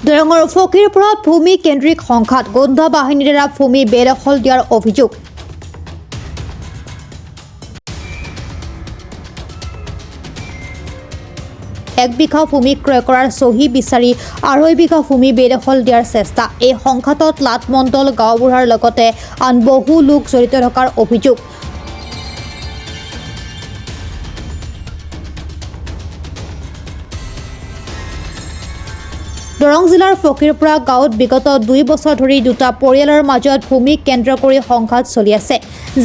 দৰঙৰ ফকীৰপুৰত ভূমি কেন্দ্ৰিক সংঘাত গোন্ধ বাহিনীৰ দ্বাৰা ভূমি বেদখল দিয়াৰ অভিযোগ। এক বিঘা ভূমি ক্ৰয় কৰাৰ চহী বিচাৰি 2.5 বিঘা ভূমি বেদখল দিয়াৰ চেষ্টা। এই সংঘাতত লাটমণ্ডল গাঁওবুঢ়াৰ লগতে আন বহু লোক জড়িত থকাৰ অভিযোগ। দৰং জিলাৰ ফকীৰপুৰা গাঁৱত বিগত 2 বছৰ ধৰি দুটা পৰিয়ালৰ মাজত ভূমি কেন্দ্ৰ কৰি সংঘাত চলি আছে।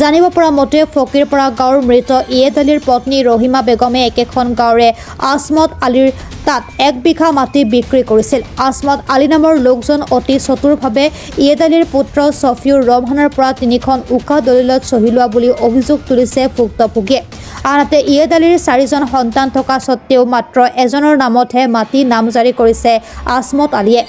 জানিব পৰা মতে ফকীৰপুৰা গাঁৱৰ মৃত ইয়েদ আলীৰ পত্নী ৰহিমা বেগমে একেখন গাঁৱৰে আছমত আলীৰ তাত 1 বিঘা মাটি বিক্ৰী কৰিছিল। আছমত আলী নামৰ লোকজন অতি চতুৰভাৱে ইয়েদ আলীৰ পুত্ৰ ছফিউৰ ৰহমানৰ পৰা 3খন উকা দলিলত চহী লোৱা বুলি অভিযোগ তুলিছে ভুক্তভোগীয়ে। আনহাতে ইয়েদ আলীৰ 4জন সন্তান থকা স্বত্বেও মাত্ৰ এজনৰ নামতহে মাটি নামজাৰি কৰিছে আছমত আলীয়ে।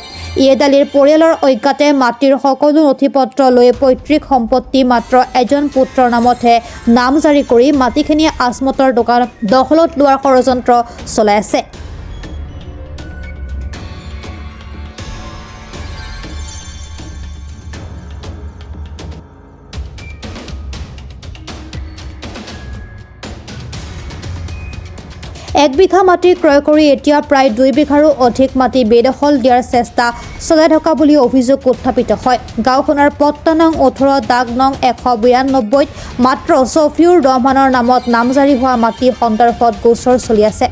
ইয়েদ আলীৰ পৰিয়ালৰ অজ্ঞাতে মাটিৰ সকলো নথিপত্ৰ লৈ পৈতৃক সম্পত্তি মাত্ৰ এজন পুত্ৰৰ নামতহে নামজাৰি কৰি মাটিখিনি আছমতৰ দখলত লোৱাৰ ষড়যন্ত্ৰ চলাই আছে। এক বিঘা মাটি ক্ৰয় কৰি এতিয়া প্ৰায় 2 বিঘাৰো অধিক মাটি বেদখল দিয়াৰ চেষ্টা চলাই থকা বুলি অভিযোগ উত্থাপিত হয়। গাঁওখনৰ পট্টা নং 18 দাগ নং 192ত মাত্ৰ ছফিউৰ ৰহমানৰ নামত নামজাৰি হোৱা মাটি সন্দৰ্ভত গোচৰ চলি আছে।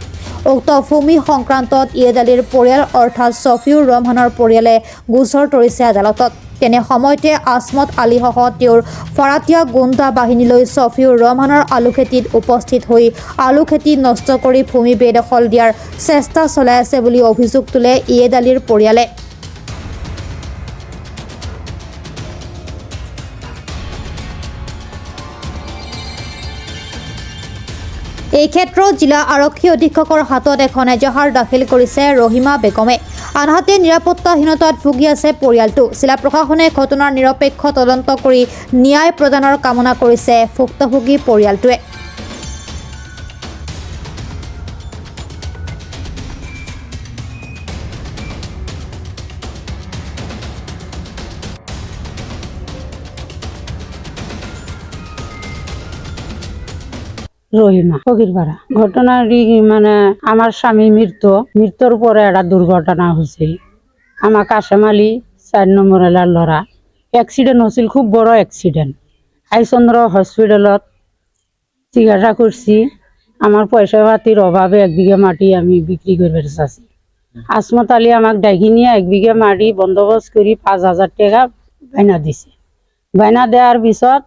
উক্ত ভূমি সংক্ৰান্তত ইয়েদ আলীৰ পৰিয়াল অৰ্থাৎ ছফিউৰ ৰহমানৰ পৰিয়ালে গোচৰ তৰিছে আদালতত। তেনে সময়তে আছমত আলীসহ তেওঁৰ ফৰাটিয়া গুণ্ডা বাহিনীলৈ ছফিউৰ ৰহমানৰ আলু খেতিত উপস্থিত হৈ আলু খেতি নষ্ট কৰি ভূমি বেদখল দিয়াৰ চেষ্টা চলাই আছে বুলি অভিযোগ তোলে ইয়েদ আলীৰ পৰিয়ালে। এই ক্ষেত্ৰত জিলা আৰক্ষী অধীক্ষকৰ হাতত এখন এজাহাৰ দাখিল কৰিছে ৰহিমা বেগমে। আনহাতে নিৰাপত্তাহীনতাত ভুগি আছে পৰিয়ালটো। জিলা প্ৰশাসনে ঘটনাৰ নিৰপেক্ষ তদন্ত কৰি ন্যায় প্ৰদানৰ কামনা কৰিছে ভুক্তভোগী পৰিয়ালটোৱে। রহিমা ফকিরপাড়া ঘটনাটি মানে আমার স্বামী মৃত্যুর পরে একটা দুর্ঘটনা হয়েছিল। আমার কাশেম আলী 4 নম্বর এলার লড়া এক্সিডেন্ট হয়েছিল, খুব বড় এক্সিডেন্ট। হাইচন্দ্র হসপিটালত চিকিৎসা করছি। আমার পয়সা পাতির অভাবে 1 বিঘা মাটি আমি বিক্রি করবার চাচ্ছি। আসমত আলী আমাকে ডাকি নিয়ে 1 বিঘা মাটি বন্দোবস্ত করে 5,000 টাকা বাইনা দিছে। বাইনা দেওয়ার পিছত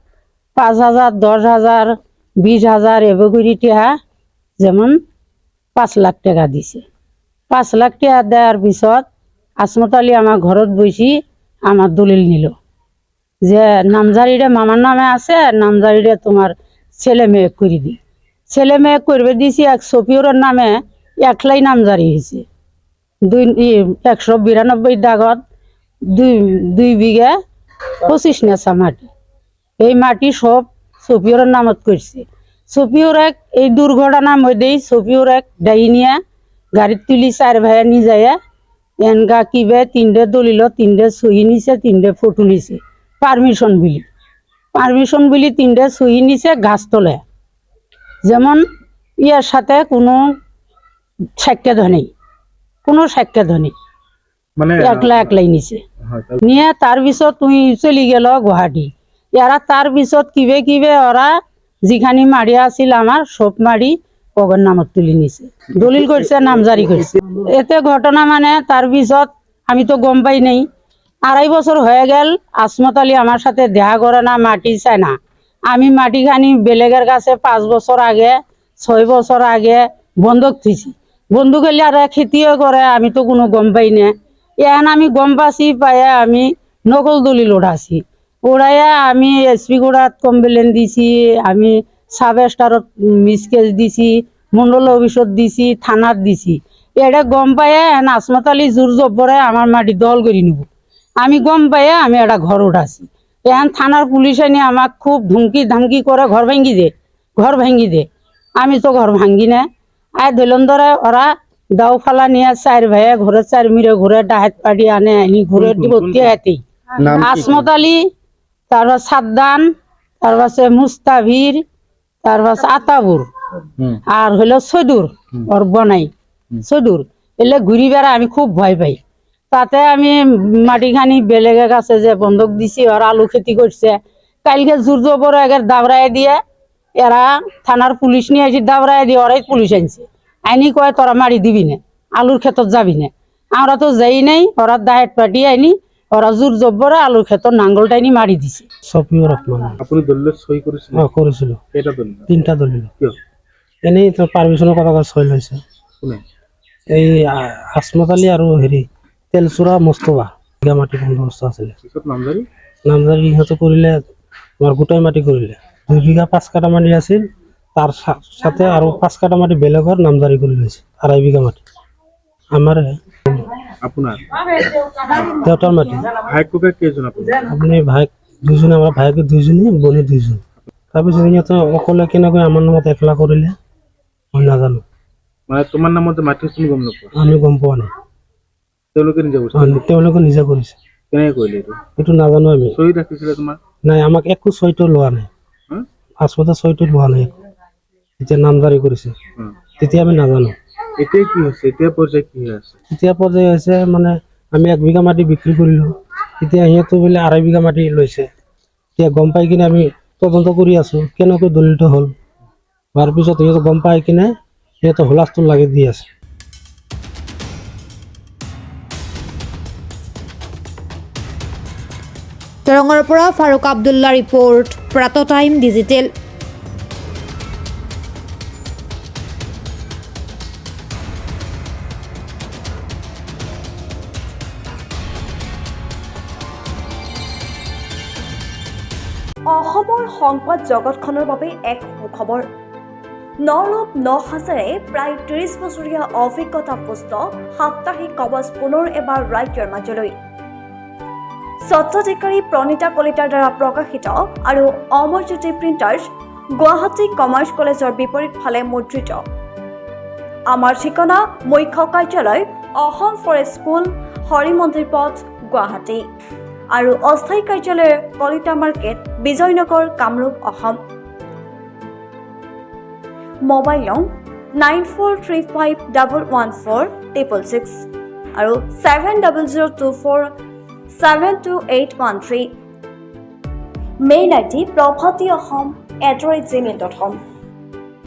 5,000, 10,000, 20,000 এভাবে করে টাকা যেমন 5 লাখ টাকা দিছে। 5 লাখ টাকা দেওয়ার পিছত আসমত আলী আমার ঘরত বসি আমার দলিল নিল যে নামজারিটা মামার নামে আছে, নামজারিটা তোমার ছেলে মেয়ে করে দি। ছেলে মেয়ে করবে দিছি। এক সফিউরের নামে 1 লাই নামজারি হয়েছে। 192 দাগত 2 বিঘা 25 নেচা মাটি। এই মাটি সব সফিউরের নামত করছে। সফিউরেক এই দুর্ঘটনার মধ্যেই সফিউরেক ডাই নিয়ে গাড়ির তুলি 4 ভাইয়া নিয়ে যায় এনগা কিবে 3টে দলিল 3টে সহি নিছে, 3টে ফটো নিছে পারমিশন বলি 3টে সহি নিছে গাছতলে। যেমন ইয়ার সাথে কোনো সাক্ষাৎ নেই, কোনো সাক্ষাৎ নেই, মানে একলাই নিছে নিয়ে তার পিছত তুই চলি গেল গুয়াহাটি। এরা তার পিছত কিবে ওরা যেখানে মারি আছিল আমার সব মারি ওগর নামত তুলি নিছে, দলিল করছে, নামজারি করছে। এতে ঘটনা মানে তার পিছত আমি তো গম পাই নাই। 2.5 বছর হয়ে গেল আসমত আলী আমার সাথে দেখা করে না, মাটি চায় না। আমি মাটি খানি বেলেগের কাছে 5 বছর আগে 6 বছর আগে বন্ধক থুইছি। বন্ধক হলে আর খেতিও করে, আমি তো কোনো গম পাই না। এখন আমি গম পাচ্ছি পাইয়া আমি নকল দলিল ওঠাছি। ওড়াইয়া আমি এসপি গোড়াত কমপ্লেন দিছি, আমি সাব স্টারত মিস কেস দিছি, মন্ডল অফিসত দিছি, থানাত দিছি। এটা গম পাইয়া আসমত আলী জোর জব্বরে আমার মাটি দল করে নিব। আমি গম পাইয়া আমি একটা ঘর উঠাছি। এখন থানার পুলিশ এনে আমাক খুব ধুমকি ধামকি করে ঘর ভাঙ্গি দে। আমি তো ঘর ভাঙ্গি না। ধৈলন ধরে ওরা দাও ফালা নিয়ে চার ভাইয়া ঘরে চার মিরে ঘরে ডাহাত পাড়ি আনে আনি ঘরে ভর্তি হাতি নাম কি? আসমত আলী, তারপর সাদ্দান, তারপর মুস্তাভির, তারপর আতাবুর, হুম আর হলো সদুর ওর বনাই সদুর। এলে ঘুরি বেড়া আমি খুব ভয় পাই। তাতে আমি মাটিখানি বেলেগে গাছে যে বন্ধক দিছি ওর আলু খেতি করছে। কালকে জোর জবর একের দাবড়ায় দিয়ে এরা থানার পুলিশ নিয়ে আসি দাবড়ায় দিয়ে ওরাই পুলিশ আনছে। আইনি কয় তোরা মারি দিবি না, আলুর ক্ষেতত যাবি না। আমরা তো যাই নাই, ওরা দায়ের পাঠিয়ে আইনি ওরা জোর জব্বরে আলুর ক্ষেতর নাঙ্গলটাইনি মারি দিছে। সফিউর রহমান আপনি দলিল সই করেছিলেন? করেছিল এটা দলিল 3টা দলিল। কিয়? এনেই তো পারমিশনের কথা সই লৈছে। শুনে এই আসমত আলী আৰু হেৰি তেলচুৰা মোস্তফা বিঘা মাটি বন্দোবস্ত আছিলে। পিছত নামজাৰি নামজাৰি ইহঁতে কৰিলে, আমাৰ গোটাই মাটি কৰিলে। 2 বিঘা 5 কাঠা মাটি আছিল, তাৰ সাথে আৰু 5 কাঠা মাটি বেলেগৰ নামজাৰি কৰি লৈছে। 2.5 বিঘা মাটি আমাৰে আপনাৰ দেউতাৰ মাটি। ভাই কোকে কেজন আপনাৰ? আপুনি ভাইক 2জনে, আমাৰ ভাইকে 2জনী, বনী 2জন। তাৰপিছত ইহঁতে অকলে কেনেকৈ আমাৰ নামত একলা কৰিলে মই নাজানো, মানে তোমাৰ নাম মধ্যে মাটি তুমি গম নপোৱা? আমি গম পোৱা নাই। তেওঁলোকে নিজে কৰিছে? তেওঁলোকে নিজে কৰিছে, কেনেকে কৰিলে এইটো? এইটো নাজানো আমি। সই ৰাখিছিলে তোমাৰ? নাই, আমাক একো চৈটো লোৱা নাই, হা? আচমতে চৈটো লোৱা নাই। যেতিয়া নামজাৰি কৰিছে হুম। তেতিয়া আমি নাজানো। এতিয়া কি হৈছে? এতিয়া পৰ্যায় কি হৈ আছে? এতিয়া পৰ্যায় হৈছে মানে আমি 1 বিঘা মাটি বিক্ৰী কৰিলোঁ, এতিয়া সিহঁতে বোলে 2.5 বিঘা মাটি লৈছে। এতিয়া গম পাই কিনে আমি তদন্ত কৰি আছোঁ কেনেকৈ দলিলটো হ'ল। হোৱাৰ পিছত সিহঁতে গম পাই কিনে সিহঁতে হুলস্থুল লাগি দি আছে। দৰঙৰ পৰা ফাৰুক আব্দুল্লা ৰিপৰ্ট, প্ৰাত টাইম ডিজিটেল। অসমৰ সংবাদ জগতখনৰ বাবে এক সুখবৰ। নৰূপ নসাজেৰে প্ৰায় 30 বছৰীয়া অভিজ্ঞতাপুষ্ট সাপ্তাহিক কবচ পুনৰ এবাৰ ৰাজ্যৰ মাজলৈ। স্বত্বাধিকাৰী প্ৰণীতা কলিতাৰ দ্বাৰা প্ৰকাশিত আৰু অমৰজ্যোতি প্ৰিণ্টাৰ্ছ, গুৱাহাটী কমাৰ্চ কলেজৰ বিপৰীত ফালে মুদ্ৰিত। আমাৰ ঠিকনা মুখ্য কাৰ্যালয় অসম ফৰেষ্ট স্কুল, হৰি মন্দিৰ পথ, গুৱাহাটী আৰু অস্থায়ী কাৰ্যালয় কলিতা মাৰ্কেট, বিজয়নগৰ, কামৰূপ, অসম। মোবাইল নং 9435114666 আৰু 7024722813। Mail ID probhatiahom@gmail.com।